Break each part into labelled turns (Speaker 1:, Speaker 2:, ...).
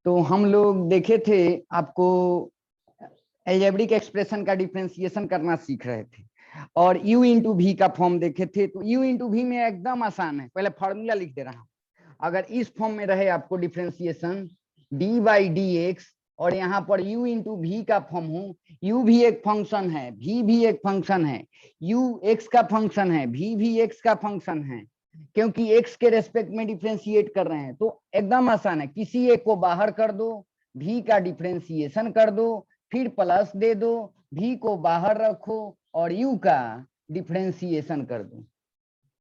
Speaker 1: तो हम लोग देखे थे आपको एल्जेब्रिक एक्सप्रेशन का डिफरेंशिएशन करना सीख रहे थे और u इंटू वी का फॉर्म देखे थे। तो u इंटू वी में एकदम आसान है, पहले फॉर्मूला लिख दे रहा हूं। अगर इस फॉर्म में रहे आपको differentiation D by D x और यहाँ पर u इंटू वी का फॉर्म हो, u भी एक फंक्शन है, v भी एक फंक्शन है, u x का फंक्शन है, v भी x का फंक्शन है, क्योंकि x के रेस्पेक्ट में डिफरेंशिएट कर रहे हैं। तो एकदम आसान है, किसी एक को बाहर कर दो, v का डिफरेंशिएशन कर दो, फिर प्लस दे दो, v को बाहर रखो और u का डिफरेंशिएशन कर दो।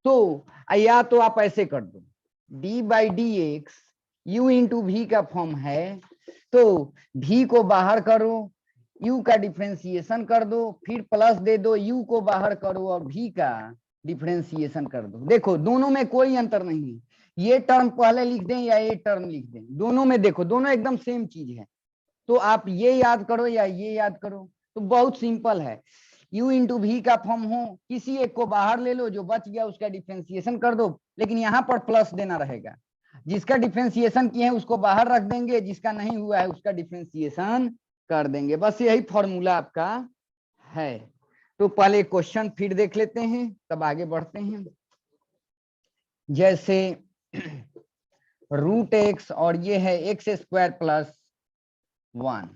Speaker 1: तो या तो आप ऐसे कर दो, d by D X u into V का फॉर्म है, तो v को बाहर करो, u का डिफरेंशिएशन कर दो, फिर प्लस दे दो, u को बाहर करो और v का डिफरेंशिएशन कर दो। देखो दोनों में कोई अंतर नहीं है, ये टर्म पहले लिख दें या ये टर्म लिख दें, दोनों में देखो दोनों एकदम सेम चीज है। तो आप ये याद करो या ये याद करो, तो बहुत सिंपल है। u इंटू वी का फॉर्म हो, किसी एक को बाहर ले लो, जो बच गया उसका डिफरेंशिएशन कर दो, लेकिन यहाँ पर प्लस देना रहेगा। जिसका डिफरेंशिएशन किए हैं उसको बाहर रख देंगे, जिसका नहीं हुआ है उसका डिफरेंशिएशन कर देंगे। बस यही फॉर्मूला आपका है। तो पहले क्वेश्चन फिर देख लेते हैं, तब आगे बढ़ते हैं। जैसे रूट एक्स और ये है एक्स स्क्वायर प्लस वन,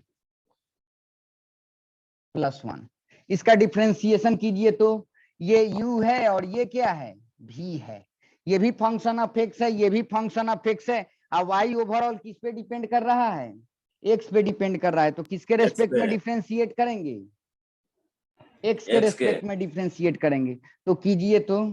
Speaker 1: इसका डिफरेंशिएशन कीजिए तो ये u है और ये क्या है, v है। ये भी फंक्शन ऑफ एक्स है, ये भी फंक्शन ऑफ एक्स है। अब y ओवरऑल किस पे डिपेंड कर रहा है, x पे डिपेंड कर रहा है। तो किसके रेस्पेक्ट में डिफरेंशिएट करेंगे, x के रेस्पेक्ट में डिफरेंशिएट करेंगे। तो कीजिए तो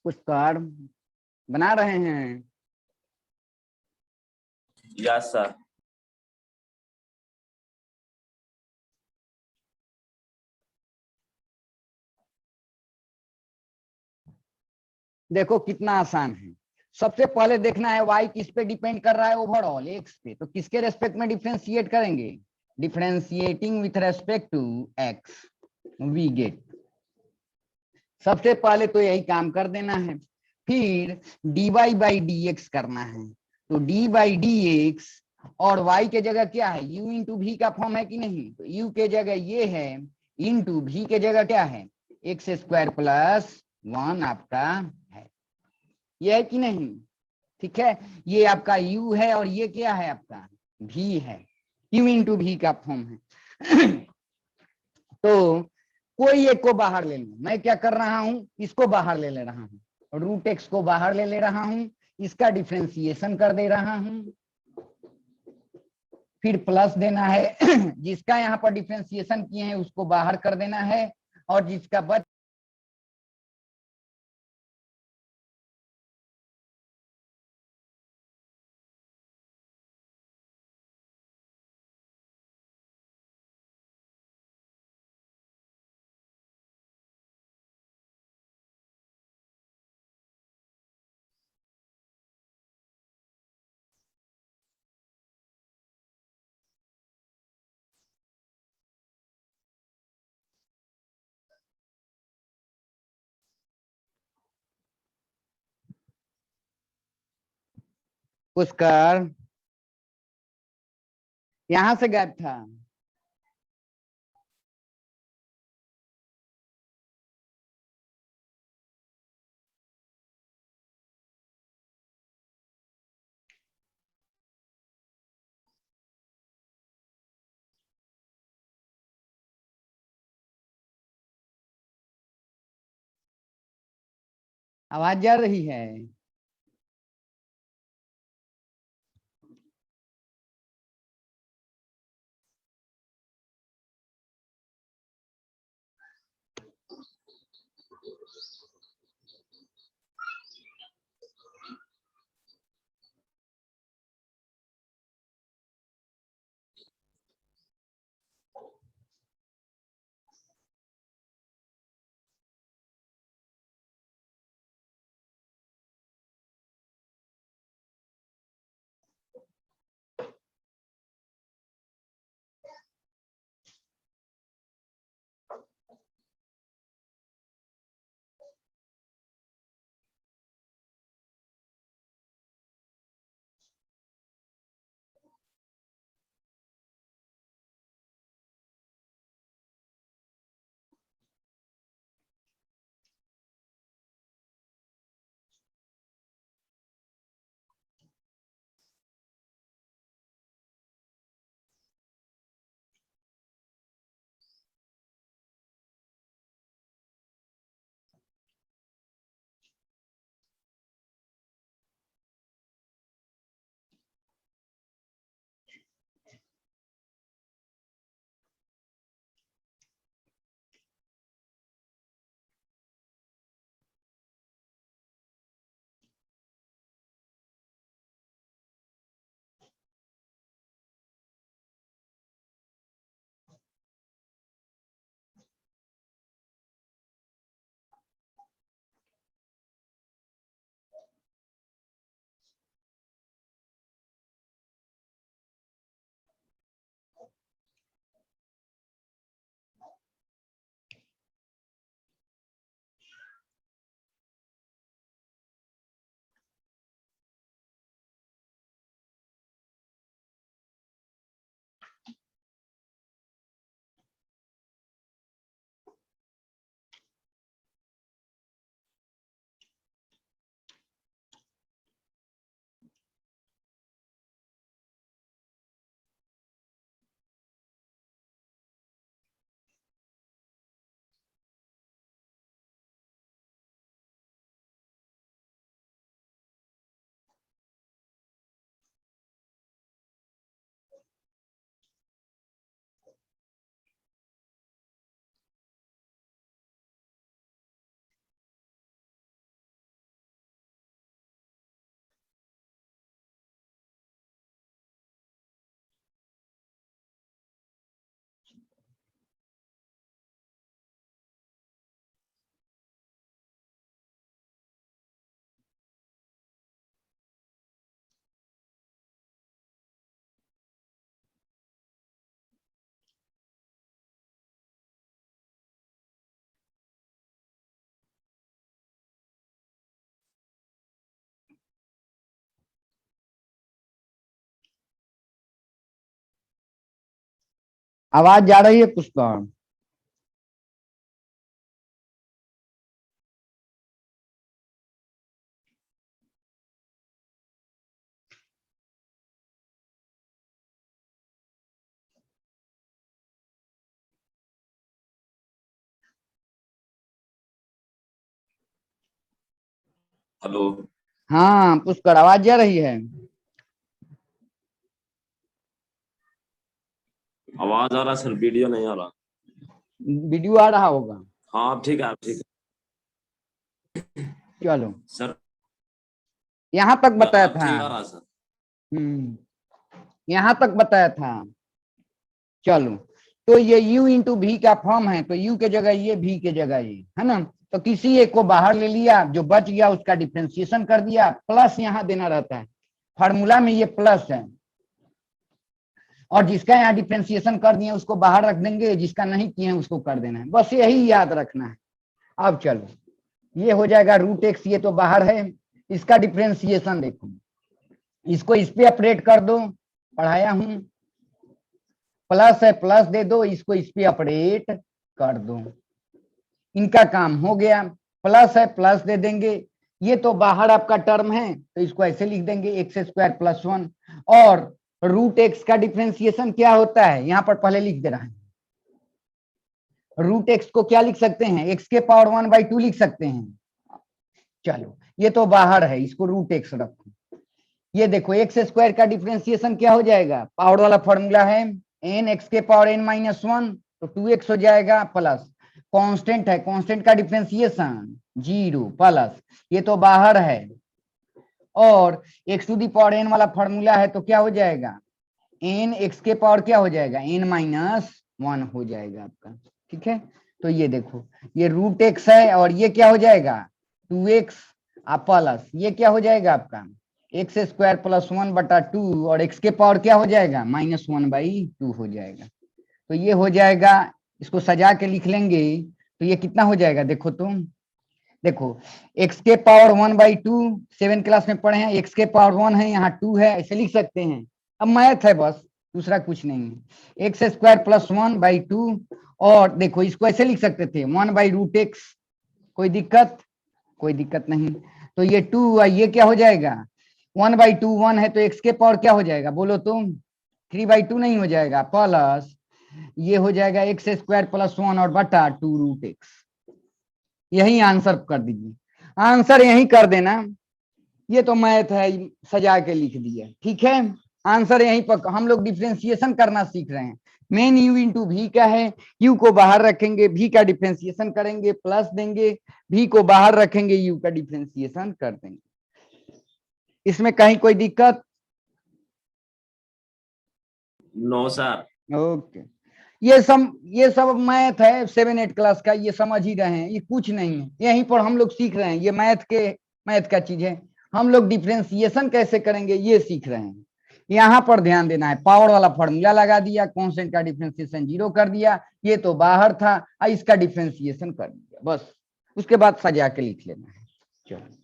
Speaker 1: कुछ कार बना रहे हैं।
Speaker 2: Yes sir.
Speaker 1: देखो कितना आसान है। सबसे पहले देखना है y किस पे डिपेंड कर रहा है, ओवरऑल x पे। तो किसके रेस्पेक्ट में डिफरेंशिएट करेंगे, differentiating with respect to x, we get. सबसे पहले तो यही काम कर देना है, फिर dy बाई डी एक्स करना है। तो d बाई डी एक्स और y के जगह क्या है, u इंटू वी का फॉर्म है कि नहीं, तो u के जगह ये है, इंटू v के जगह क्या है, एक्स स्क्वायर प्लस वन आपका है, ये है कि नहीं। ठीक है, ये आपका u है और ये क्या है आपका v है, u इंटू वी का फॉर्म है। तो कोई एक को बाहर ले लूं, मैं क्या कर रहा हूं, इसको बाहर ले रहा हूं, रूट एक्स को बाहर ले रहा हूं, इसका डिफरेंशिएशन कर दे रहा हूं, फिर प्लस देना है, जिसका यहाँ पर डिफरेंशिएशन किए हैं उसको बाहर कर देना है, और जिसका बच पुष्कर यहां से गायब था। आवाज जा रही है? आवाज जा रही है पुष्कर?
Speaker 2: हेलो।
Speaker 1: हाँ पुष्कर, आवाज जा रही है?
Speaker 2: आवाज आ रहा सर, वीडियो नहीं आ रहा।
Speaker 1: वीडियो आ रहा होगा।
Speaker 2: हाँ ठीक है, आप ठीक है
Speaker 1: चलो
Speaker 2: सर।
Speaker 1: यहां तक बताया
Speaker 2: आप
Speaker 1: था।
Speaker 2: ठीक आ रहा सर।
Speaker 1: यहां तक बताया था। चलो तो ये u इंटू भी का फॉर्म है, तो u के जगह ये, v के जगह ये, है ना। तो किसी एक को बाहर ले लिया, जो बच गया उसका डिफरेंशिएशन कर दिया, प्लस यहां देना रहता है, फार्मूला में ये प्लस है। और जिसका यहाँ डिफरेंशिएशन कर दिए उसको बाहर रख देंगे, जिसका नहीं किए उसको कर देना है, बस यही याद रखना है। अब चलो ये हो जाएगा रूट एक्स, ये तो बाहर है, इसका डिफरेंशिएशन देखो, इसको इस पे ऑपरेट कर दो, पढ़ाया हूं, प्लस है प्लस दे दो, इसको इस पे ऑपरेट कर दो, इनका काम हो गया। प्लस है प्लस दे देंगे, ये तो बाहर आपका टर्म है तो इसको ऐसे लिख देंगे एक्स स्क्वायर प्लस 1। और रूट एक्स का डिफरेंशिएशन क्या होता है, यहां पर पहले लिख दे रहा है। रूट एक्स को क्या लिख सकते हैं, एक्स के पावर 1/2 लिख सकते हैं। चलो ये तो बाहर है, इसको रूट एक्स रखो। ये देखो एक्स स्क्वायर का डिफरेंशिएशन क्या हो जाएगा, पावर वाला फॉर्मूला है एन एक्स के पावर n-1, तो 2x हो जाएगा, प्लस कांस्टेंट है, कांस्टेंट का डिफरेंशिएशन 0 प्लस, ये तो बाहर है, और x to the power n वाला फॉर्मूला है, तो क्या हो जाएगा, n x के पावर क्या हो जाएगा, n-1 हो जाएगा आपका। ठीक है, तो ये देखो ये रूट एक्स है, और ये क्या हो जाएगा 2x प्लस, ये क्या हो जाएगा आपका एक्स स्क्वायर प्लस 1/2, और x के पावर क्या हो जाएगा -1/2 हो जाएगा। तो ये हो जाएगा, इसको सजा के लिख लेंगे तो ये कितना हो जाएगा, देखो तुम, देखो x के पावर 1/2, 7 क्लास में पढ़े हैं, x के पावर 1 है, यहाँ 2 है, ऐसे लिख सकते हैं। अब मैथ है बस, दूसरा कुछ नहीं है, एक्स स्क्वायर प्लस 1/2, और देखो इसको ऐसे लिख सकते थे 1/√x, कोई दिक्कत, कोई दिक्कत नहीं। तो ये 2, ये क्या हो जाएगा 1/2, 1 है तो x के पावर क्या हो जाएगा, बोलो तुम 3/2 नहीं हो जाएगा, प्लस ये हो जाएगा एक्स स्क्वायर प्लस 1 और बटा 2√x। यही आंसर कर दीजिए, आंसर यही कर देना, ये तो मैथ है, सजा के लिख दिया। ठीक है, आंसर यहीं पर, हम लोग डिफरेंशिएशन करना सीख रहे हैं। मेन u इंटू भी का है, u को बाहर रखेंगे, v का डिफरेंशिएशन करेंगे, प्लस देंगे, v को बाहर रखेंगे, u का डिफरेंशिएशन कर देंगे। इसमें कहीं कोई दिक्कत?
Speaker 2: No sir.
Speaker 1: ओके, ये सब मैथ है 7-8 क्लास का, ये समझ ही रहे हैं, ये कुछ नहीं है, यहीं पर हम लोग सीख रहे हैं, ये मैथ का चीज है। हम लोग डिफरेंशिएशन कैसे करेंगे ये सीख रहे हैं, यहाँ पर ध्यान देना है। पावर वाला फॉर्मूला लगा दिया, कांस्टेंट का डिफरेंशिएशन 0 कर दिया, ये तो बाहर था, इसका डिफरेंशिएशन कर दिया, बस उसके बाद सजा के लिख लेना है। चलो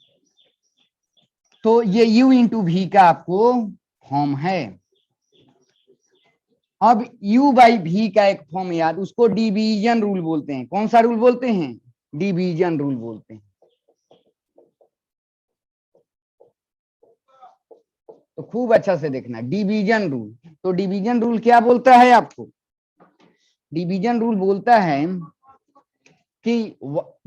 Speaker 1: तो ये u इंटू भी का आपको फॉर्म है। अब u बाई भी का एक फॉर्म याद, उसको डिवीजन रूल बोलते हैं। कौन सा रूल बोलते हैं, डिवीजन रूल बोलते हैं। तो खूब अच्छा से देखना, डिवीजन रूल, तो डिवीजन रूल क्या बोलता है आपको, डिवीजन रूल बोलता है कि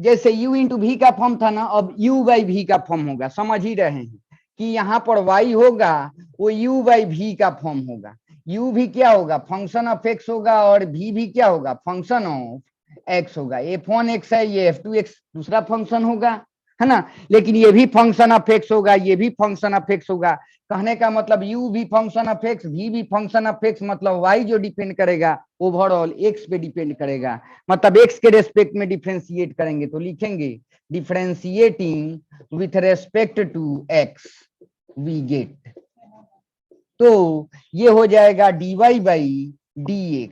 Speaker 1: जैसे u इंटू भी का फॉर्म था ना, अब u बाई भी का फॉर्म होगा, समझ ही रहे हैं कि यहाँ पर y होगा वो u बाई भी का फॉर्म होगा। u भी क्या होगा, फंक्शन ऑफ x होगा, और v भी क्या होगा, फंक्शन ऑफ x होगा। f1x है, ये f2x दूसरा फंक्शन होगा, है ना, लेकिन ये भी फंक्शन ऑफ x होगा, ये भी फंक्शन ऑफ x होगा। कहने का मतलब u भी फंक्शन ऑफ x, v भी फंक्शन ऑफ x, मतलब y जो डिपेंड करेगा ओवरऑल x पे डिपेंड करेगा, मतलब x के रेस्पेक्ट में डिफरेंशिएट करेंगे तो लिखेंगे differentiating with respect to x we get, तो ये हो जाएगा dy बाई dx,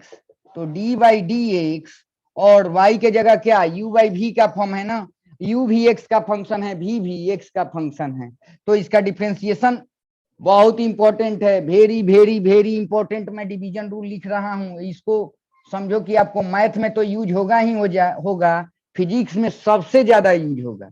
Speaker 1: तो d बाई dx, और y के जगह क्या u बाई v का फॉर्म है ना, u भी x का फंक्शन है, v भी x का फंक्शन है, तो इसका डिफरेंशिएशन बहुत इंपॉर्टेंट है, वेरी वेरी वेरी इंपॉर्टेंट। मैं डिवीजन रूल लिख रहा हूं, इसको समझो कि आपको मैथ में तो यूज होगा ही होगा, फिजिक्स में सबसे ज्यादा यूज होगा।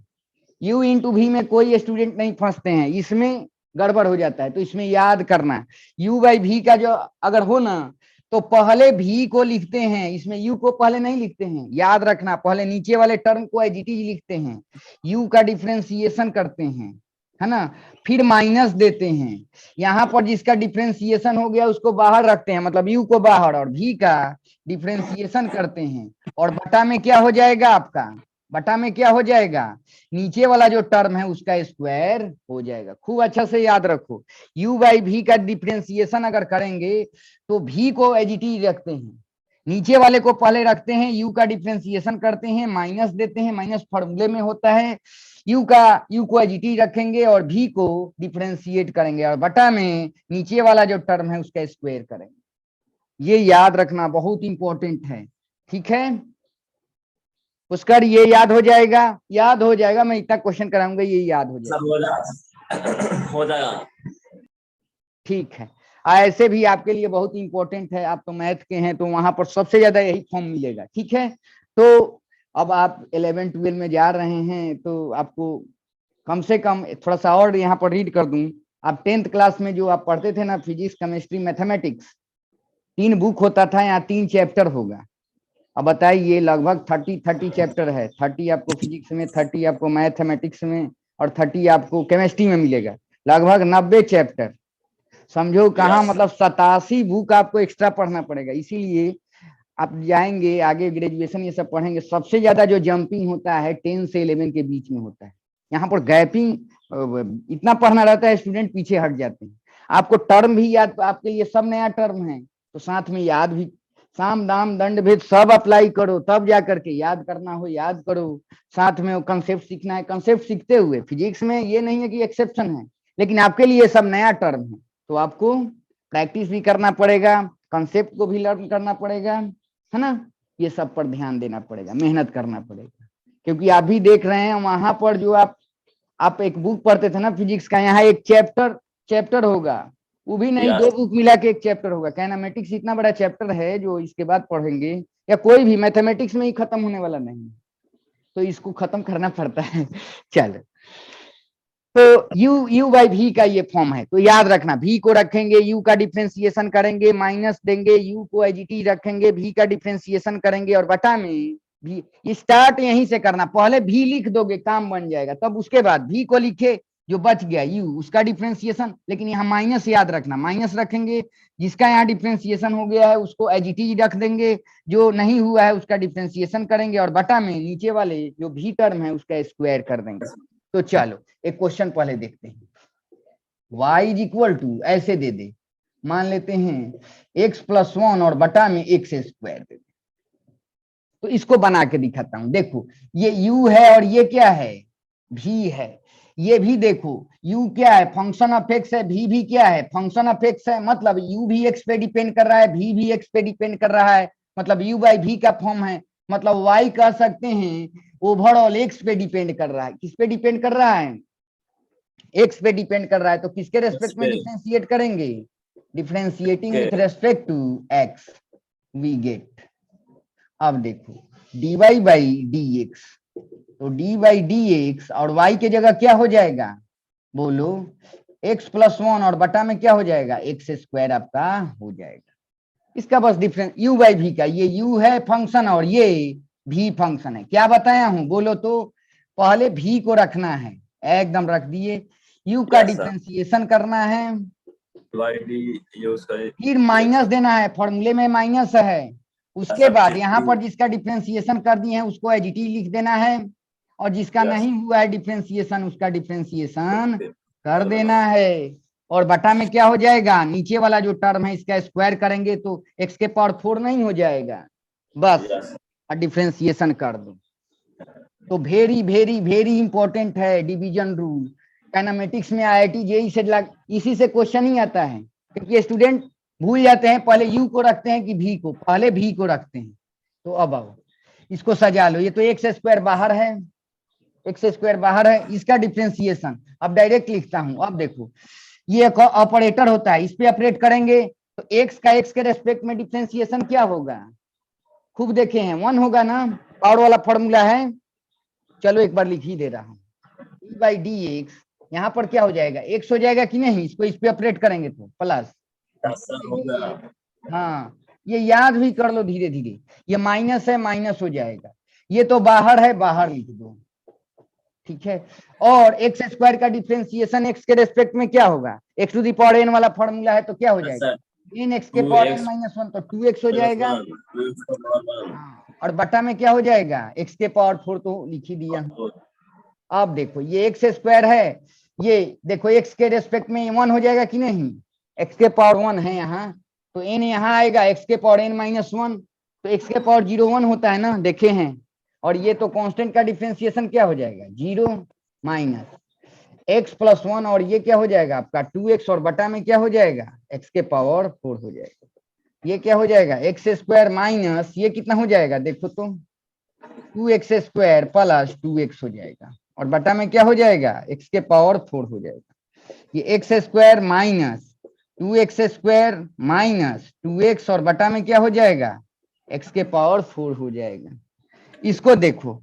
Speaker 1: u इंटू भी में कोई स्टूडेंट नहीं फंसते हैं, इसमें गड़बड़ हो जाता है, तो इसमें याद करना u बाई भी का जो अगर हो ना, तो पहले v को लिखते हैं, इसमें u को पहले नहीं लिखते हैं, याद रखना, पहले नीचे वाले टर्म को एज इट इज लिखते हैं, u का डिफरेंशिएशन करते हैं, है ना, फिर माइनस देते हैं, यहाँ पर जिसका डिफरेंशिएशन हो गया उसको बाहर रखते हैं, मतलब यू को बाहर, और भी का डिफरेंशिएशन करते हैं, और बटा में क्या हो जाएगा आपका, बटा में क्या हो जाएगा, नीचे वाला जो टर्म है उसका स्क्वायर हो जाएगा। खूब अच्छा से याद रखो, u बाई भी का डिफरेंशिएशन अगर करेंगे तो v को एजिटी रखते हैं, नीचे वाले को पहले रखते हैं, u का डिफरेंशिएशन करते हैं, माइनस देते हैं, माइनस फॉर्मूले में होता है, u को एजिटी रखेंगे और v को डिफरेंशिएट करेंगे, और बटा में नीचे वाला जो टर्म है उसका स्क्वायर करेंगे। ये याद रखना बहुत इंपॉर्टेंट है, ठीक है पुष्कर, ये याद हो जाएगा, याद हो जाएगा, मैं इतना क्वेश्चन कराऊंगा ये याद हो
Speaker 2: सर
Speaker 1: जाएगा।
Speaker 2: हो जाएगा।
Speaker 1: ठीक है, ऐसे भी आपके लिए बहुत इंपॉर्टेंट है, आप तो मैथ के हैं तो वहां पर सबसे ज्यादा यही फॉर्म मिलेगा, ठीक है। तो अब आप 11-12 में जा रहे हैं तो आपको कम से कम थोड़ा सा और यहाँ पर रीड कर दूं, आप 10th क्लास में जो आप पढ़ते थे ना, फिजिक्स केमिस्ट्री मैथमेटिक्स, 3 बुक होता था, यहाँ 3 चैप्टर होगा। अब बताइए, लगभग 30 चैप्टर है, 30 आपको फिजिक्स में, 30 आपको मैथमेटिक्स में, और 30 आपको केमिस्ट्री में मिलेगा, लगभग 90 चैप्टर। समझो कहाँ, मतलब 87 बुक आपको एक्स्ट्रा पढ़ना पड़ेगा। इसीलिए आप जाएंगे आगे ग्रेजुएशन ये सब पढ़ेंगे, सबसे ज्यादा जो जंपिंग होता है 10 से 11 के बीच में होता है, यहाँ पर गैपिंग इतना पढ़ना रहता है, स्टूडेंट पीछे हट जाते हैं। आपको टर्म भी याद, आपके लिए सब नया टर्म है तो साथ में याद भी, साम दाम दंड भेद सब अप्लाई करो, तब जा करके याद करना हो याद करो, साथ में वो कंसेप्ट सीखना है, कंसेप्ट सीखते हुए, फिजिक्स में ये नहीं है कि एक्सेप्शन है, लेकिन आपके लिए सब नया टर्म है, तो आपको प्रैक्टिस भी करना पड़ेगा, कंसेप्ट को भी लर्न करना पड़ेगा, है ना, ये सब पर ध्यान देना पड़ेगा, मेहनत करना पड़ेगा, क्योंकि आप भी देख रहे हैं वहां पर जो आप एक बुक पढ़ते थे ना फिजिक्स का, यहाँ एक चैप्टर होगा, वो भी नहीं, 2 बुक मिला के एक चैप्टर होगा। काइनेमेटिक्स इतना बड़ा चैप्टर है जो इसके बाद पढ़ेंगे, या कोई भी मैथमेटिक्स में ही खत्म होने वाला नहीं, तो इसको खत्म करना पड़ता है। चलो, तो u बाई भी का ये फॉर्म है, तो याद रखना, v को रखेंगे, u का डिफरेंशिएशन करेंगे, माइनस देंगे, u को एजिटी रखेंगे, v का डिफरेंशिएशन करेंगे, और बटा में भी, स्टार्ट यहीं से करना, पहले v लिख दोगे काम बन जाएगा, तब उसके बाद v को लिखे, जो बच गया u उसका डिफरेंशिएशन, लेकिन यहाँ माइनस याद रखना, माइनस रखेंगे, जिसका यहाँ डिफरेंशिएशन हो गया है उसको एजिटी रख देंगे, जो नहीं हुआ है उसका डिफरेंशिएशन करेंगे, और बटा में नीचे वाले जो v टर्म है उसका स्क्वायर कर देंगे। तो चलो एक क्वेश्चन पहले देखते हैं, y इज इक्वल टू ऐसे दे दे, मान लेते हैं x प्लस 1 और बटा में x स्क्वायर दे दे, तो इसको बना के दिखाता हूं, देखो ये u है और ये क्या है, v है, ये भी देखो u क्या है, फंक्शन ऑफ x है, v भी क्या है, फंक्शन ऑफ x है, मतलब u भी x पे डिपेंड कर रहा है, v भी x पे डिपेंड कर रहा है, मतलब u बाई v का फॉर्म है, मतलब y कह सकते हैं ओवरऑल x पे डिपेंड कर रहा है, किस पे डिपेंड कर रहा है, x पे डिपेंड कर रहा है, तो किसके रेस्पेक्ट में डिफरेंशिएट करेंगे, differentiating with respect to x we get, अब देखो dy बाई dx, तो d बाई dx और y के जगह क्या हो जाएगा, बोलो x प्लस 1 और बटा में क्या हो जाएगा, x स्क्वायर आपका हो जाएगा, इसका बस डिफरेंस u बाई v का, ये u है फंक्शन और ये v फंक्शन है, क्या बताया हूं बोलो, तो पहले v को रखना है, एकदम रख दिए, u का डिफरेंशिएशन करना है, फिर माइनस देना है, फॉर्मूले में माइनस है, उसके बाद यहाँ पर जिसका डिफरेंशिएशन कर दिए हैं उसको एजिटी लिख देना है, और जिसका नहीं हुआ है डिफरेंशिएशन उसका डिफरेंशिएशन कर देना है, और बटा में क्या हो जाएगा, नीचे वाला जो टर्म है इसका स्क्वायर करेंगे तो x के पावर 4 नहीं हो जाएगा, बस डिफरेंशिएशन कर दो। तो वेरी वेरी वेरी इंपॉर्टेंट है डिवीजन रूल, काइनेमेटिक्स में IIT जेईई से इसी से क्वेश्चन ही आता है, क्योंकि स्टूडेंट भूल जाते हैं, पहले u को रखते हैं कि v को, पहले v को रखते हैं, तो अब आओ इसको सजा लो, ये तो x स्क्वायर बाहर है, x स्क्वायर बाहर है, इसका डिफरेंशिएशन अब डायरेक्ट लिखता हूं, अब देखो ये एक ऑपरेटर होता है, इस पे ऑपरेट करेंगे तो x का x के रेस्पेक्ट में डिफरेंशिएशन क्या होगा, खूब देखे हैं 1 होगा ना, पावर वाला फॉर्मूला है, चलो एक बार लिख ही दे रहा हूं, d बाई dx, यहाँ पर क्या हो जाएगा, x हो जाएगा कि नहीं, इसको इस पे ऑपरेट करेंगे तो प्लस, हाँ ये याद भी कर लो धीरे धीरे, ये माइनस है माइनस हो जाएगा, ये तो बाहर है बाहर लिख दो, ठीक है। और एक्स स्क्वायर का डिफरेंशिएशन एक्स के रेस्पेक्ट में क्या होगा, x to the power n वाला फॉर्मूला है तो क्या हो जाएगा, इन एक्स के पावर एन माइनस वन, तो 2x हो जाएगा। हाँ, और बटा में क्या हो जाएगा, एक्स के पावर 4 तो लिख ही दिया। अब देखो ये एक्स स्क्वायर है, ये देखो एक्स के रेस्पेक्ट में 1 हो जाएगा कि नहीं, एक्स के पावर 1 है यहाँ, तो एन यहाँ आएगा एक्स के पावर एन माइनस 1, तो एक्स के पावर 0 1 होता है ना, देखे हैं। और ये तो कांस्टेंट का डिफरेंशिएशन क्या हो जाएगा, 0 माइनस एक्स प्लस 1, और ये क्या हो जाएगा आपका 2x, और बटा में क्या हो जाएगा एक्स के पावर 4 हो जाएगा। ये क्या हो जाएगा एक्स स्क्वायर माइनस ये कितना हो जाएगा देखो तो 2x स्क्वायर प्लस 2x हो जाएगा, और बटा में क्या हो जाएगा एक्स के पावर 4 हो जाएगा। ये x square minus 2x square minus 2x, और बटा में क्या हो जाएगा एक्स के पावर 4 हो जाएगा। इसको देखो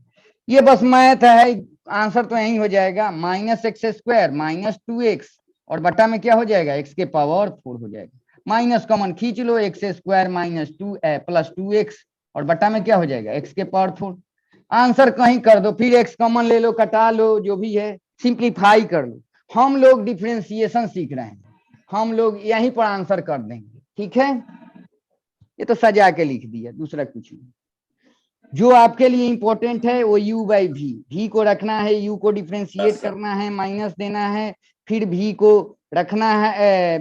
Speaker 1: ये बस मैथ है, आंसर तो यही हो जाएगा, minus x square minus 2x, और बटा में क्या हो जाएगा एक्स के पावर 4 हो जाएगा। माइनस कॉमन खींच लो, x square minus 2 plus 2x, और बटा में क्या हो जाएगा एक्स के पावर 4। आंसर कहीं कर दो, फिर एक्स कॉमन ले लो, कटा लो, जो भी है सिंप्लीफाई कर लो। हम लोग डिफरेंशिएशन सीख रहे हैं, हम लोग यहीं पर आंसर कर देंगे, ठीक है। ये तो सजा के लिख दिया, दूसरा कुछ नहीं। जो आपके लिए इंपॉर्टेंट है वो u बाई भी को रखना है, u को डिफरेंशिएट करना है, माइनस देना है, फिर v को रखना है,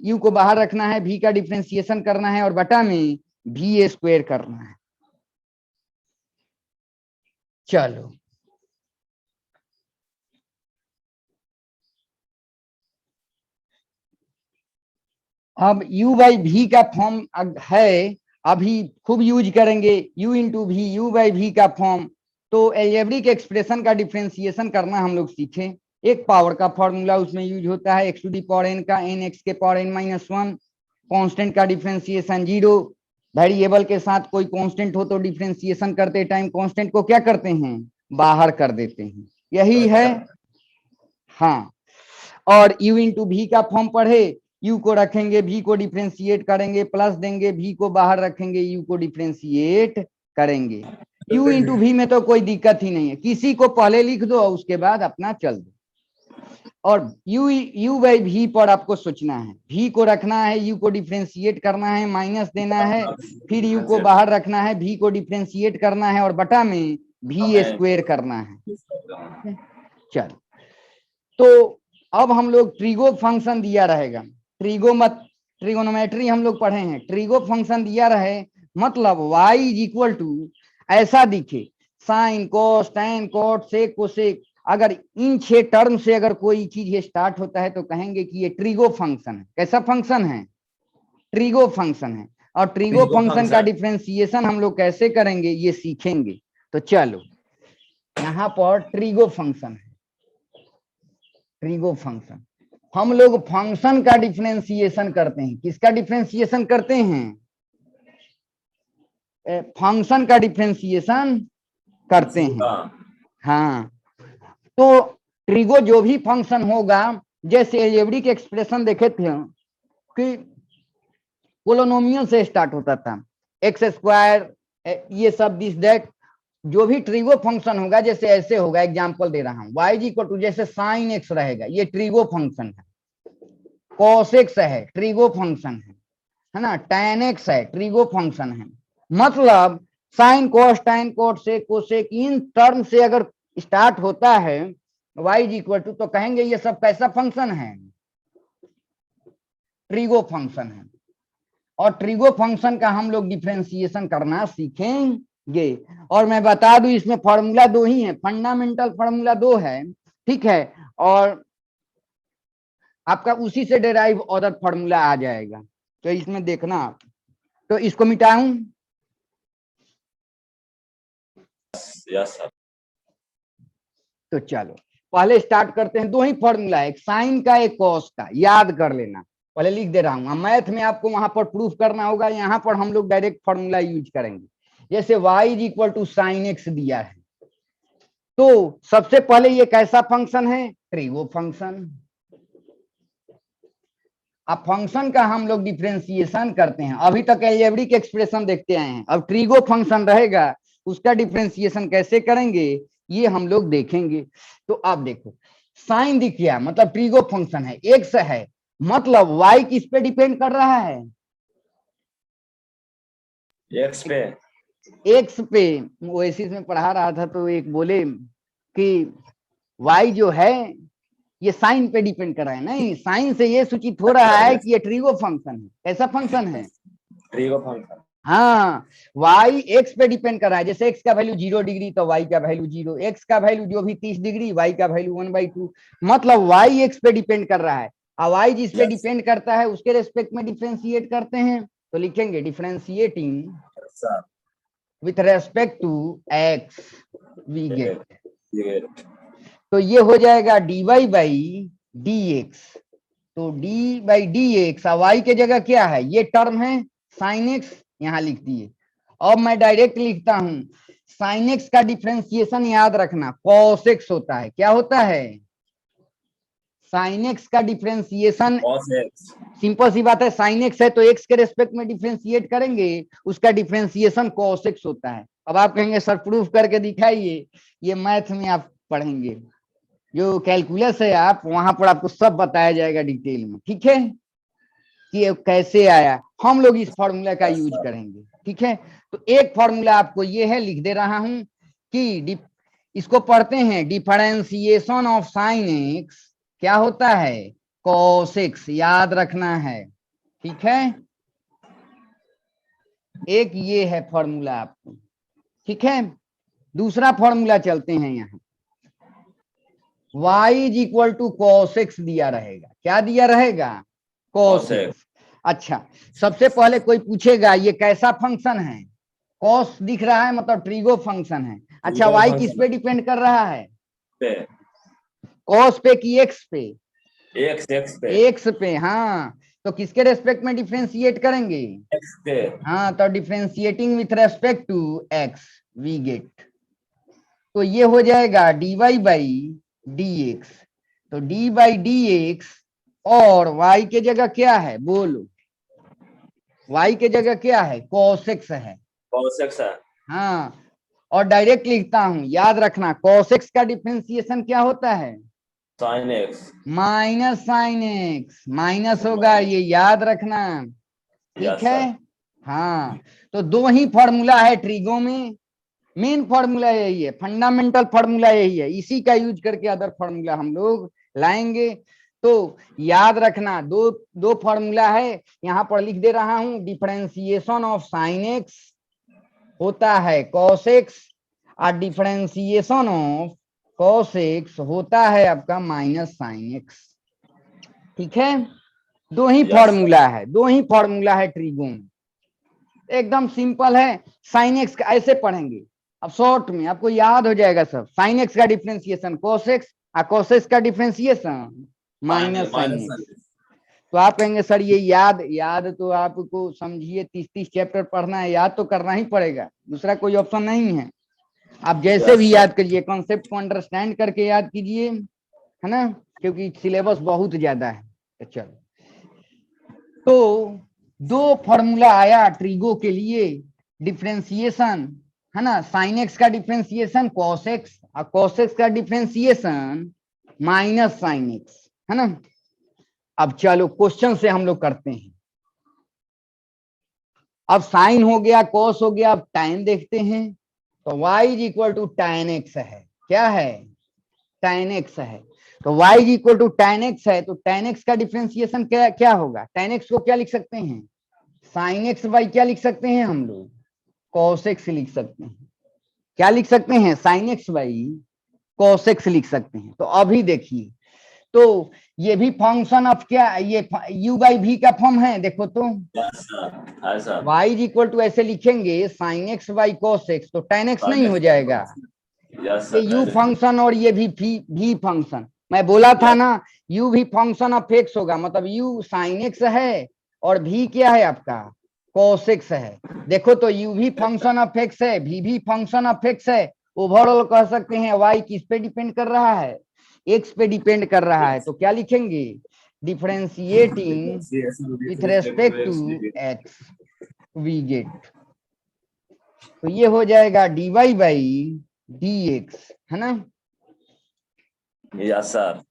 Speaker 1: u को बाहर रखना है, v का डिफरेंशिएशन करना है, और बटा में v स्क्वायर करना है। चलो अब u बाई भी का फॉर्म है, अभी खूब यूज करेंगे, u इंटू भी, u बाई भी का फॉर्म। तो एल्जेब्रिक एक्सप्रेशन का डिफरेंशिएशन करना हम लोग सीखे। एक पावर का फॉर्मूला उसमें यूज होता है, x to the power n का एन एक्स के पावर एन माइनस 1, कांस्टेंट का डिफरेंशिएशन 0, वेरिएबल के साथ कोई कांस्टेंट हो तो डिफरेंशिएशन करते टाइम कांस्टेंट को क्या करते हैं बाहर कर देते हैं, यही है। हाँ, और u इंटू भी का फॉर्म पढ़े, u को रखेंगे, v को डिफरेंशिएट करेंगे, प्लस देंगे, v को बाहर रखेंगे, u को डिफरेंशिएट करेंगे। u इंटू भी में तो कोई दिक्कत ही नहीं है, किसी को पहले लिख दो और उसके बाद अपना चल दो। और u बाई भी पर आपको सोचना है, v को रखना है, u को डिफरेंशिएट करना है, माइनस देना है, फिर u को बाहर रखना है, v को डिफरेंशिएट करना है, और बटा में v स्क्वायर करना है। चल तो अब हम लोग ट्रिगो फंक्शन दिया रहेगा, ट्रिगोनोमेट्री हम लोग पढ़े हैं, ट्रिगो फंक्शन दिया रहे मतलब y इज इक्वल टू ऐसा दिखे, sine cos tan cot sec cosec, अगर इन 6 टर्म से अगर कोई चीज स्टार्ट होता है तो कहेंगे कि ये ट्रिगो फंक्शन है। कैसा फंक्शन है, ट्रिगो फंक्शन है। और ट्रिगो फंक्शन का डिफरेंशिएशन हम लोग कैसे करेंगे ये सीखेंगे। तो चलो यहाँ पर ट्रिगो फंक्शन है, ट्रिगो फंक्शन हम लोग फंक्शन का डिफरेंशिएशन करते हैं। किसका डिफरेंशिएशन करते हैं, फंक्शन का डिफरेंशिएशन करते हैं। हाँ, तो ट्रिगो जो भी फंक्शन होगा, जैसे एल्जेब्रिक एक्सप्रेशन देखे थे कि पोलिनोमियल से स्टार्ट होता था, एक्स स्क्वायर ये सब दिस दैट, जो भी ट्रिगो फंक्शन होगा जैसे ऐसे होगा, एग्जांपल दे रहा हूं, y इक्वल टू जैसे साइन एक्स रहेगा, ये ट्रिगो फंक्शन है, कॉस एक्स है ट्रिगो फंक्शन है ना, टैन एक्स है ट्रिगो फंक्शन है। मतलब साइन कोस टैन कोट से कोसेक इन टर्म से अगर स्टार्ट होता है y इक्वल टू, तो कहेंगे ये सब कैसा फंक्शन है, ट्रिगो फंक्शन है। और ट्रिगो फंक्शन का हम लोग डिफरेंशिएशन करना सीखेंगे। और मैं बता दूं इसमें फॉर्मूला 2 ही है, फंडामेंटल फॉर्मूला 2 है, ठीक है, और आपका उसी से डेराइव अदर फॉर्मूला आ जाएगा, तो इसमें देखना आप। तो इसको मिटाऊं,
Speaker 2: यस सर।
Speaker 1: तो चलो पहले स्टार्ट करते हैं। 2 ही फॉर्मूला है, एक साइन का एक कॉस का, याद कर लेना, पहले लिख दे रहा हूं। मैथ में आपको वहां पर प्रूफ करना होगा, यहाँ पर हम लोग डायरेक्ट फॉर्मूला यूज करेंगे। जैसे y is equal to sine x दिया है, तो सबसे पहले ये कैसा फंक्शन है, ट्रिगो फंक्शन। अब फंक्शन का हम लोग डिफरेंशिएशन करते हैं, अभी तक एल्जेब्रिक एक्सप्रेशन देखते आए हैं, अब ट्रिगो फंक्शन रहेगा, उसका डिफरेंशिएशन कैसे करेंगे ये हम लोग देखेंगे। तो आप देखो साइन दिख गया, मतलब ट्रिगो फंक्शन है, एक्स है, मतलब वाई किस पे डिपेंड कर रहा है?
Speaker 2: एक्स पे।
Speaker 1: एक्स पे। ओएसिस में पढ़ा रहा था तो एक बोले कि वाई जो है ये साइन पे डिपेंड कर रहा है। नहीं, साइन से ये सूचित हो रहा है कि ये ट्रिगो फंक्शन है। कैसा फंक्शन है?
Speaker 2: Trigo function.
Speaker 1: हाँ, वाई एक्स पे डिपेंड कर रहा है। जैसे एक्स का वैल्यू 0 डिग्री तो वाई का वैल्यू 0, एक्स का वैल्यू जो भी 30 डिग्री, वाई का वैल्यू 1/2, मतलब वाई एक्स पे डिपेंड कर रहा है। और वाई जिस पे डिपेंड करता है उसके रेस्पेक्ट में डिफ्रेंशिएट करते हैं, तो लिखेंगे differentiating with respect to x we get. तो ये हो जाएगा dy बाई डी एक्स। तो d by D x, y के जगह क्या है? ये टर्म है साइन एक्स, यहां लिख दिए। अब मैं डायरेक्ट लिखता हूं साइन एक्स का डिफ्रेंसिएशन याद रखना कॉस एक्स होता है। क्या होता है? साइन एक्स का डिफ्रेंसिएशन, सिंपल सी बात है, साइन एक्स है तो एक्स के रेस्पेक्ट में डिफ्रेंशिएट करेंगे, उसका डिफ्रेंसिएशन कॉस एक्स होता है। अब आप कहेंगे सर प्रूफ करके दिखाइए, ये मैथ में आप पढ़ेंगे, जो कैलकुलस है आप वहां पर आपको सब बताया जाएगा डिटेल में, ठीक है, कि कैसे आया। हम लोग इस फॉर्मूला का यूज करेंगे, ठीक है। तो एक फॉर्मूला आपको ये है, लिख दे रहा हूं कि इसको पढ़ते हैं डिफरेंशिएशन ऑफ साइन एक्स क्या होता है? कॉस एक्स, याद रखना है, ठीक है। एक ये है फॉर्मूला आपको, ठीक है। दूसरा फॉर्मूला चलते हैं, यहाँ y is equal to cos x दिया रहेगा। क्या दिया रहेगा? Cos x. अच्छा, सबसे पहले कोई पूछेगा ये कैसा फंक्शन है? कॉस दिख रहा है, मतलब ट्रिगो फंक्शन है। अच्छा, y किस पे डिपेंड कर रहा है? कॉस पे कि एक्स पे?
Speaker 2: एक्स पे।
Speaker 1: एक्स पे, हाँ। तो किसके रेस्पेक्ट में डिफ्रेंशिएट करेंगे?
Speaker 2: एक्स पे।
Speaker 1: हाँ, तो differentiating with respect to x we get. तो ये हो जाएगा dy बाई डी एक्स। तो डी बाई डी एक्स, और y के जगह क्या है बोलो? y के जगह क्या है? cos x है।
Speaker 2: cos x है।
Speaker 1: हाँ, और डायरेक्ट लिखता हूं, याद रखना cos x का डिफरेंशिएशन क्या होता है?
Speaker 2: sin x
Speaker 1: minus sine x. Minus होगा, ये याद रखना, ठीक है। हाँ, तो दो ही फॉर्मूला है ट्रिगो में, मेन फॉर्मूला यही है, फंडामेंटल फॉर्मूला यही है, इसी का यूज करके अदर फॉर्मूला हम लोग लाएंगे। तो याद रखना दो फॉर्मूला है, यहां पर लिख दे रहा हूं। डिफरेंशिएशन ऑफ साइन एक्स होता है कॉस एक्स, और डिफरेंशिएशन ऑफ कॉस एक्स होता है आपका माइनस साइन एक्स, ठीक है। दो ही फॉर्मूला है, दो ही फॉर्मूला है ट्रिगो में, एकदम सिंपल है। साइन एक्स का ऐसे पढ़ेंगे, अब शॉर्ट में आपको याद हो जाएगा सब। साइन एक्स का डिफरेंशिएशन कॉस एक्स, और कॉस एक्स का डिफरेंशिएशन माइनस साइन एक्स। तो आप कहेंगे सर ये याद तो आपको समझिए 30 चैप्टर पढ़ना है, याद तो करना ही पड़ेगा, दूसरा कोई ऑप्शन नहीं है। आप जैसे भी याद करिए, कॉन्सेप्ट को अंडरस्टैंड करके याद कीजिए, है ना, क्योंकि सिलेबस बहुत ज्यादा है। तो चलो, तो दो फॉर्मूला आया ट्रिगो के लिए, डिफरेंशिएशन, है ना, साइन एक्स का डिफरेंशिएशन कॉस एक्स, और कॉस एक्स का डिफरेंशिएशन माइनस साइन एक्स, है ना। अब चलो क्वेश्चन से हम लोग करते हैं। अब साइन हो गया, कॉस हो गया, अब tan देखते हैं। तो y is equal to tan x है। क्या है? tan x है। तो y is equal to tan x है, तो tan x का डिफरेंशिएशन क्या होगा? tan x को क्या लिख सकते हैं? sin x बाई क्या लिख सकते हैं हम लोग? cos x लिख सकते हैं। क्या लिख सकते हैं? sin x by cos x लिख सकते हैं। तो अभी देखिए, तो ये भी फंक्शन ऑफ क्या, ये u बाई v का फॉर्म है, देखो तो y इज इक्वल टू ऐसे लिखेंगे sin x by cos x, तो tan x नहीं हो जाएगा? ये u फंक्शन और ये भी v फंक्शन, मैं बोला था ना u भी फंक्शन ऑफ x होगा, मतलब u sin x है और v क्या है आपका? cos x है। देखो तो u भी फंक्शन ऑफ x है, v भी फंक्शन ऑफ x है। ओवरऑल कह सकते हैं y किस पे डिपेंड कर रहा है? x पे डिपेंड कर रहा है। तो क्या लिखेंगे? Differentiating with respect to x we get. तो ये हो जाएगा dy बाई डी एक्स, है ना।
Speaker 2: Yes sir.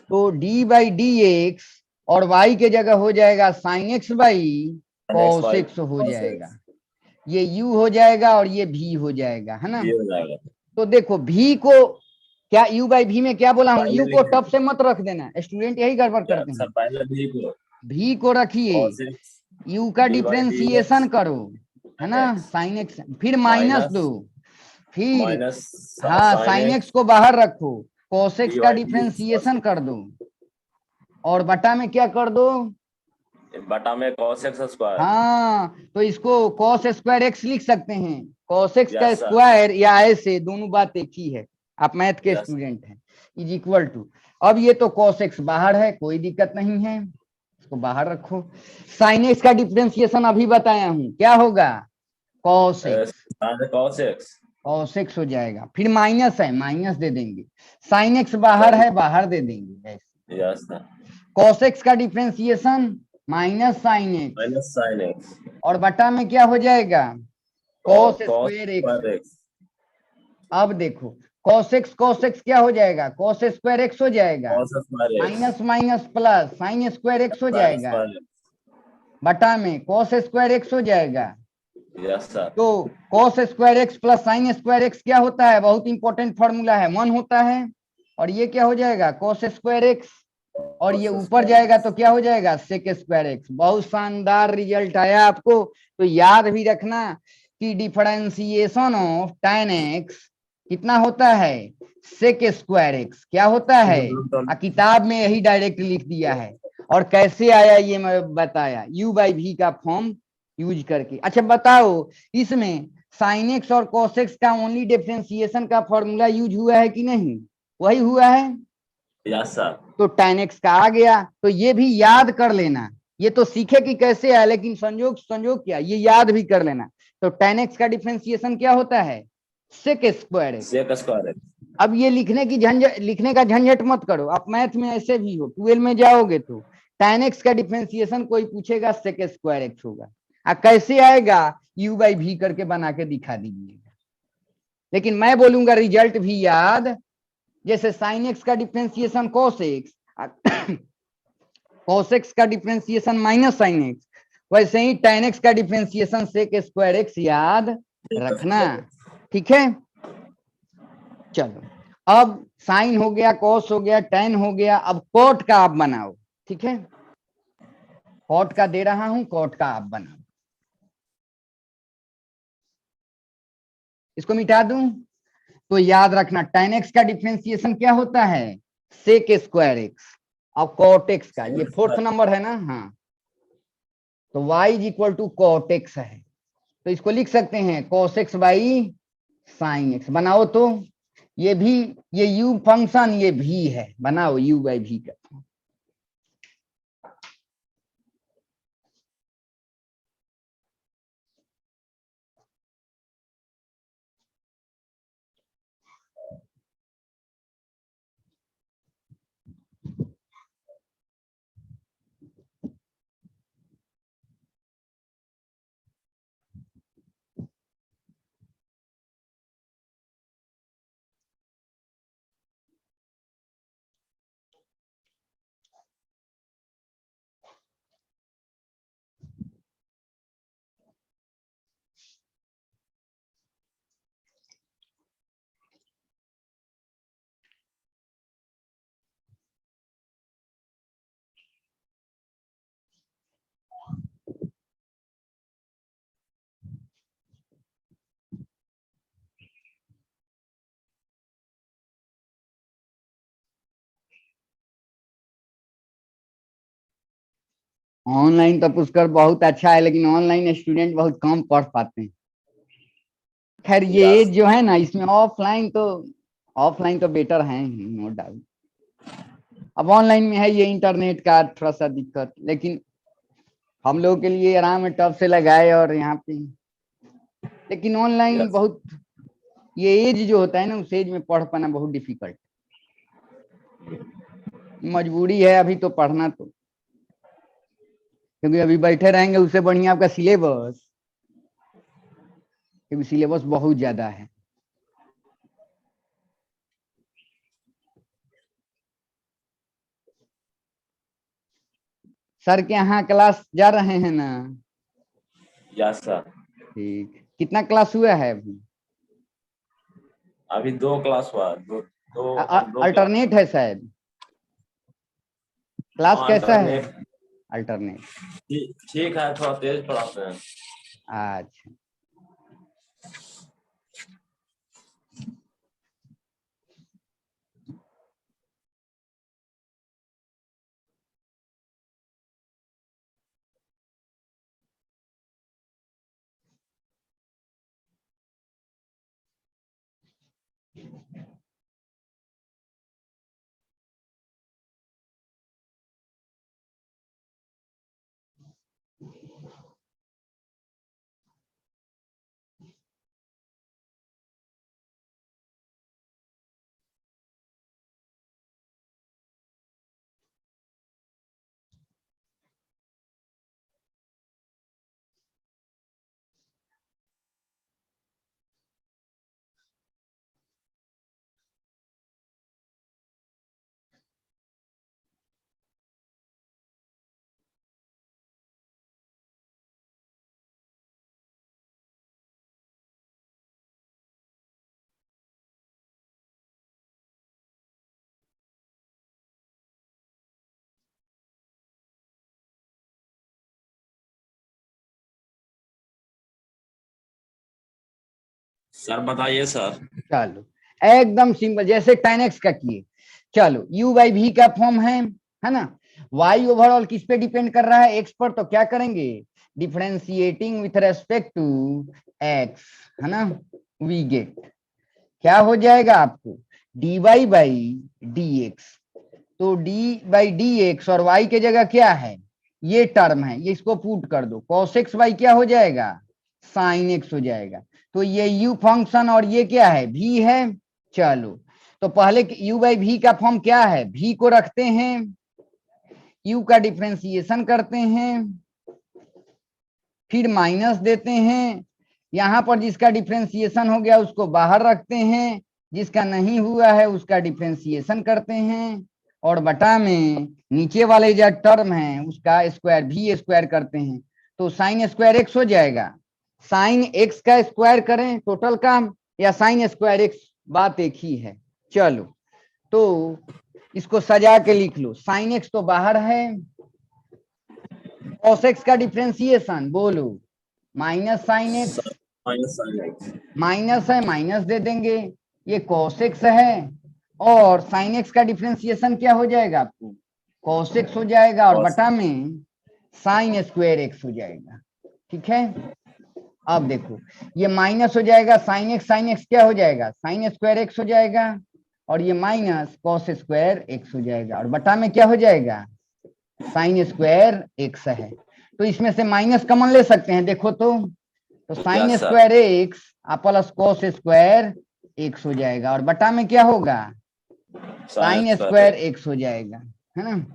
Speaker 1: तो डी बाई डी एक्स और y के जगह हो जाएगा sine x by cos x हो जाएगा। ये u हो जाएगा और ये v हो जाएगा, है ना।
Speaker 2: ये हो जाएगा।
Speaker 1: तो देखो v को क्या u बाई v में क्या बोला हूं,
Speaker 2: पहले
Speaker 1: u को
Speaker 2: लिखे।
Speaker 1: टप से मत रख देना, स्टूडेंट यही गड़बड़
Speaker 2: क्या
Speaker 1: करते
Speaker 2: सर,
Speaker 1: हैं।
Speaker 2: पहले भी को
Speaker 1: v को रखिए,
Speaker 2: cos x
Speaker 1: u का
Speaker 2: d by
Speaker 1: डिफरेंशिएशन
Speaker 2: dx
Speaker 1: करो, है ना,
Speaker 2: sin x
Speaker 1: साइन एक्स, फिर माइनस
Speaker 2: माइनस
Speaker 1: दो, फिर
Speaker 2: माइनस
Speaker 1: हाँ
Speaker 2: sin
Speaker 1: साइन
Speaker 2: x
Speaker 1: एक्स को बाहर रखो, cos एक्स
Speaker 2: d
Speaker 1: का
Speaker 2: by dx
Speaker 1: डिफरेंशिएशन कर दो और बटा में क्या कर दो,
Speaker 2: बटा में cos x स्क्वायर।
Speaker 1: हाँ तो इसको cos स्क्वायर एक्स लिख सकते हैं, cos एक्स का
Speaker 2: यस सर।
Speaker 1: स्क्वायर या ऐसे दोनों बात एक ही है, आप मैथ के
Speaker 2: यस।
Speaker 1: स्टूडेंट हैं, इज इक्वल टू, अब ये तो cos एक्स बाहर है, कोई दिक्कत नहीं है, इसको बाहर रखो। साइन एक्स का डिफरेंशिएशन अभी बताया हूं, क्या होगा, cos एक्स, cos एक्स हो जाएगा, फिर माइनस है माइनस दे देंगे, साइन एक्स बाहर है बाहर दे देंगे ऐसे।
Speaker 2: Yes sir.
Speaker 1: cos एक्स का differentiation minus sine x
Speaker 2: minus sin x
Speaker 1: और बटा में क्या हो जाएगा, cos square x.
Speaker 2: square x।
Speaker 1: अब देखो cos एक्स क्या हो जाएगा, cos स्क्वायर एक्स हो जाएगा,
Speaker 2: cos square x
Speaker 1: minus minus plus sine square x हो
Speaker 2: sin
Speaker 1: जाएगा,
Speaker 2: square x।
Speaker 1: बटा में cos स्क्वायर एक्स हो जाएगा।
Speaker 2: Yes sir.
Speaker 1: तो cos square x plus sine square x क्या होता है, बहुत इंपॉर्टेंट फॉर्मूला है, 1 होता है, और ये क्या हो जाएगा cos स्क्वायर एक्स, और ये ऊपर जाएगा तो क्या हो जाएगा sec स्क्वायर एक्स। बहुत शानदार रिजल्ट आया आपको, तो याद भी रखना कि डिफरेंशिएशन ऑफ tan x कितना होता है, sec स्क्वायर एक्स क्या होता है, किताब में यही डायरेक्ट लिख दिया है, और कैसे आया ये मैं बताया, u बाई v का फॉर्म यूज करके। अच्छा बताओ इसमें साइन एक्स और cos एक्स का ओनली डिफरेंशिएशन का फॉर्मूला यूज हुआ है कि नहीं, वही हुआ है,
Speaker 2: यस सर।
Speaker 1: तो tan x का आ गया, तो ये भी याद कर लेना, ये तो सीखे कि कैसे है, लेकिन संयोग संयोग क्या ये याद भी कर लेना। तो tan x का डिफरेंशिएशन क्या होता है, sec square x.
Speaker 2: sec square x।
Speaker 1: अब ये लिखने का झंझट मत करो, आप मैथ में ऐसे भी हो 12 में जाओगे तो tan x का डिफरेंशिएशन कोई पूछेगा sec स्क्वायर एक्स होगा, कैसे आएगा, u बाई v करके बना के दिखा दीजिएगा, लेकिन मैं बोलूंगा रिजल्ट भी याद, जैसे साइन एक्स का differentiation cos x, cos x का डिफरेंशिएशन माइनस साइन एक्स, वैसे ही tan एक्स का डिफरेंशिएशन sec स्क्वायर एक्स याद रखना, ठीक है। चलो अब साइन हो गया, cos हो गया, tan हो गया, अब cot का आप बनाओ, ठीक है, cot का दे रहा हूं, cot का आप बनाओ, इसको मिटा दूं, तो याद रखना tan x का डिफरेंशिएशन क्या होता है, sec स्क्वायर एक्स, और cot x का ये 4th नंबर है ना, हाँ, तो y is equal to cot x है, तो इसको लिख सकते हैं cos x by sine x, बनाओ तो ये भी, ये u फंक्शन ये v है, बनाओ u बाई v का। ऑनलाइन तो पुष्कर बहुत अच्छा है, लेकिन ऑनलाइन स्टूडेंट बहुत कम पढ़ पाते हैं। खैर ये जो है ना, इसमें ऑफलाइन तो बेटर है, नो डाउट। अब ऑनलाइन में है ये इंटरनेट का थोड़ा सा दिक्कत, लेकिन हम लोगों के लिए आराम है, टब से लगाए और यहाँ पे, लेकिन ऑनलाइन बहुत, ये एज जो होता है ना, उस एज में पढ़ पाना बहुत डिफिकल्ट, मजबूरी है अभी तो पढ़ना, तो क्योंकि अभी बैठे रहेंगे उससे बढ़िया आपका सिलेबस, क्योंकि सिलेबस बहुत ज्यादा है। सर के यहाँ क्लास जा रहे हैं ना?
Speaker 2: Yes sir.
Speaker 1: ठीक, कितना क्लास हुआ है अभी?
Speaker 2: अभी 2 क्लास हुआ, दो हम लोग
Speaker 1: अल्टरनेट है शायद, क्लास कैसा है?
Speaker 2: अल्टरनेट।
Speaker 1: अल्टरनेट,
Speaker 2: ठीक है, थोड़ा तेज पढ़ाते हैं।
Speaker 1: अच्छा।
Speaker 2: सर बताइए सर।
Speaker 1: चलो एकदम सिंपल, जैसे tan x का किए। चलो u बाई v का फॉर्म है ना? y ओवरऑल किस पे डिपेंड कर रहा है? x पर। तो क्या करेंगे? Differentiating with respect to x, है ना? वी गेट, क्या हो जाएगा आपको? dy by dx। तो d बाई dx और y के जगह क्या है? ये टर्म है, ये इसको पुट कर दो। cos x y क्या हो जाएगा? sin x हो जाएगा। तो ये u फंक्शन और ये क्या है? v है। चलो तो पहले u बाई v का फॉर्म क्या है? v को रखते हैं, u का डिफरेंशिएशन करते हैं, फिर माइनस देते हैं। यहां पर जिसका डिफरेंशिएशन हो गया उसको बाहर रखते हैं, जिसका नहीं हुआ है उसका डिफरेंशिएशन करते हैं, और बटा में नीचे वाले जो टर्म है उसका स्क्वायर भी स्क्वायर करते हैं। तो साइन स्क्वायर एक्स हो जाएगा। साइन एक्स का स्क्वायर करें टोटल का, या साइन स्क्वायर एक्स, बात एक ही है। चलो तो इसको सजा के लिख लो। साइन एक्स तो बाहर है, cos x का डिफरेंशिएशन बोलो, minus sine x,
Speaker 2: minus sine x.
Speaker 1: Minus है माइनस दे देंगे, ये cos x है, और sin x का डिफरेंशिएशन क्या हो जाएगा आपको? cos x हो जाएगा, और बटा में sin स्क्वायर x हो जाएगा। ठीक है, अब देखो ये माइनस हो जाएगा, sin x क्या हो जाएगा? sin स्क्वायर x हो जाएगा, और ये माइनस cos स्क्वायर x हो जाएगा, और बटा में क्या हो जाएगा? sin स्क्वायर x है। तो इसमें से माइनस कॉमन ले सकते हैं, देखो तो sine square x plus cos square x हो जाएगा, और बटा में क्या होगा? साइन स्क्वायर एक्स हो जाएगा, है ना?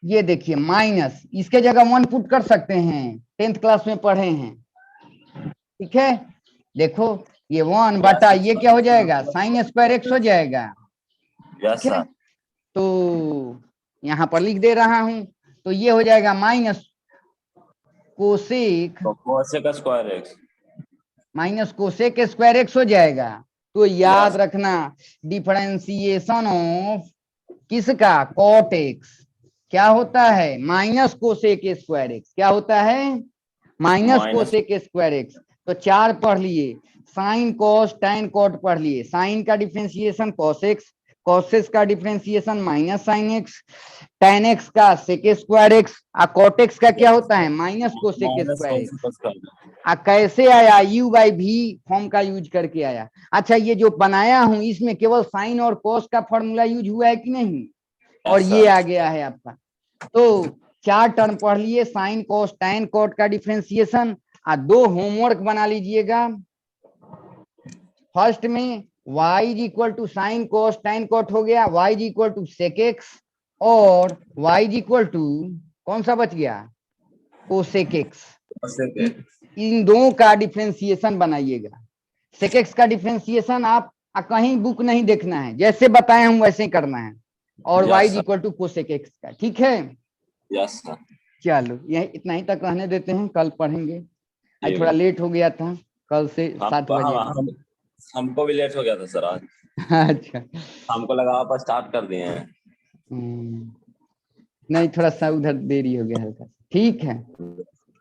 Speaker 1: ये देखिए माइनस, इसके जगह 1 पुट कर सकते हैं, 10th क्लास में पढ़े हैं। ठीक है, देखो ये 1 बटा ये क्या हो जाएगा? साइन स्क्वायर एक्स हो जाएगा। ठीक है, तो यहां पर लिख दे रहा हूं, तो ये हो जाएगा minus cosec
Speaker 2: square x,
Speaker 1: minus cosec square x हो जाएगा। तो याद रखना डिफरेंशिएशन ऑफ किसका? कॉट एक्स क्या होता है? Minus cosec square x. क्या होता है? Minus cosec square x. तो 4 पढ़ लिए, साइन कॉस टैन कॉट पढ़ लिए। साइन का differentiation cos x, cos x का differentiation minus sine x, tan x का सेक स्क्वायर एक्स, और कॉट एक्स का क्या होता है? Minus cosec square x. कैसे आया? यू बाई भी फॉर्म का यूज करके आया। अच्छा, ये जो बनाया हूं इसमें केवल साइन और कॉस का फॉर्मूला यूज हुआ है कि नहीं? और ये आ गया है आपका। तो 4 टर्म पढ़ लिए, साइन कॉस टैन कॉट का डिफरेंशिएशन। 2 होमवर्क बना लीजिएगा। फर्स्ट में y is equal to sine cos tan cot हो गया, y is equal to sec x, और y इज इक्वल टू कौन सा बच गया? Cosec x. इन दोनों का डिफरेंशिएशन बनाइएगा। सेक एक्स का डिफरेंशिएशन आप कहीं बुक नहीं देखना है, जैसे बताया हूं वैसे ही करना है, और y is equal to cosec x का। ठीक है,
Speaker 2: यस सर।
Speaker 1: चलो यही इतना ही तक रहने देते हैं, कल पढ़ेंगे। आज
Speaker 2: ठीक
Speaker 1: थोड़ा
Speaker 2: है।
Speaker 1: लेट हो गया था, कल से 7 बजे।
Speaker 2: हमको भी लेट हो गया था सर आज।
Speaker 1: अच्छा।
Speaker 2: हमको लगा आप स्टार्ट कर दिए हैं।
Speaker 1: नहीं, थोड़ा सा उधर देरी हो गया हल्का। ठीक है।